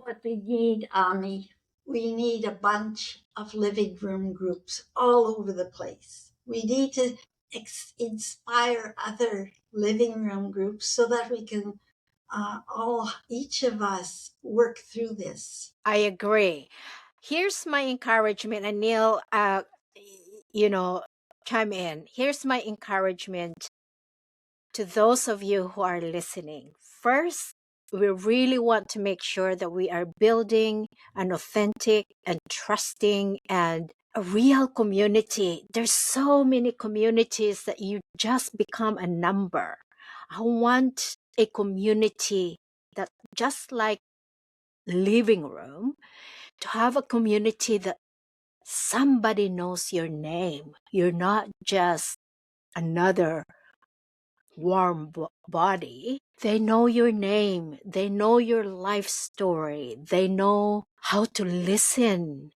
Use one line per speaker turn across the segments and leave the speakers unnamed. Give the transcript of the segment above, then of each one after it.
what we need, Ani? We need a bunch of living room groups all over the place. We need to inspire other living room groups so that we can each of us work through this.
I agree. Here's my encouragement, and Neil, chime in. Here's my encouragement to those of you who are listening. First, we really want to make sure that we are building an authentic and trusting and a real community. There's so many communities that you just become a number. I want a community that, just like living room, to have a community that somebody knows your name. You're not just another warm body. They know your name. They know your life story. They know how to listen,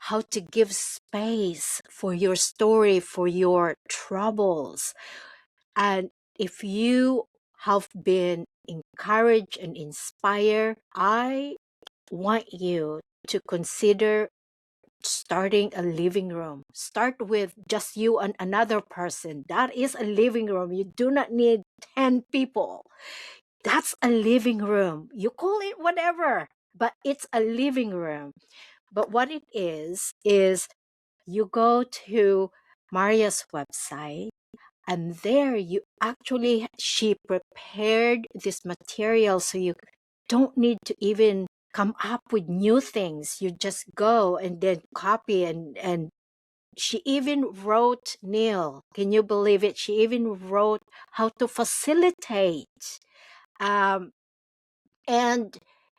how to give space for your story, for your troubles. And if you have been encouraged and inspired, I want you to consider starting a living room. Start with just you and another person. That is a living room. You do not need 10 people. That's a living room. You call it whatever, but it's a living room. But what it is you go to Maria's website, and there she prepared this material, so you don't need to even come up with new things. You just go and then copy, and she even wrote, Neil, can you believe it? She even wrote how to facilitate. And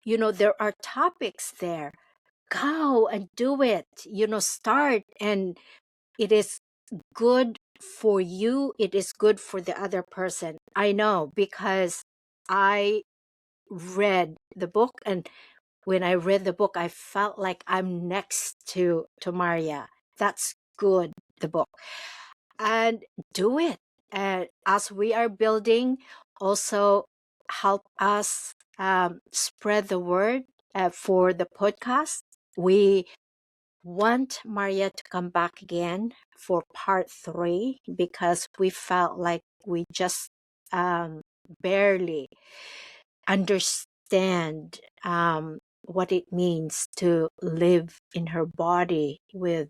there are topics there. Go and do it. Start, and it is good for you. It is good for the other person. I know, because I read the book, and when I read the book, I felt like I'm next to Maria. That's good, the book. And do it. And as we are building, also help us spread the word for the podcast. We want Maria to come back again for part 3, because we felt like we just barely understand what it means to live in her body with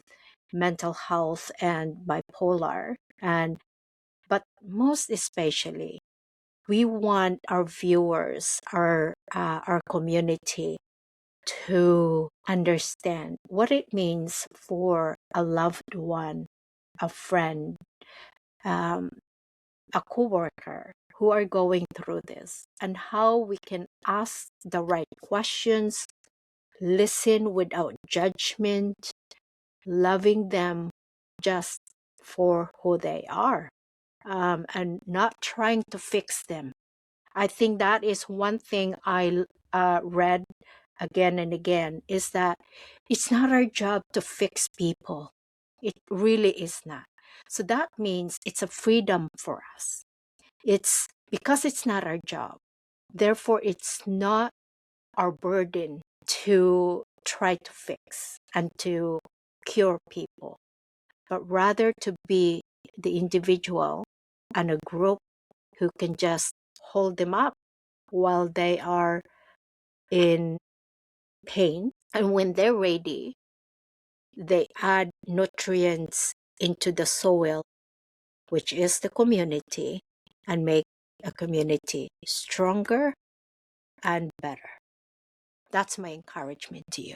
mental health and bipolar. But most especially, we want our viewers, our community, to understand what it means for a loved one, a friend, a coworker who are going through this, and how we can ask the right questions, listen without judgment, loving them just for who they are, and not trying to fix them. I think that is one thing I read again and again, is that it's not our job to fix people. It really is not. So that means it's a freedom for us. It's because it's not our job. Therefore, it's not our burden to try to fix and to cure people, but rather to be the individual and a group who can just hold them up while they are in pain. And when they're ready, they add nutrients into the soil, which is the community, and make a community stronger and better. That's my encouragement to you.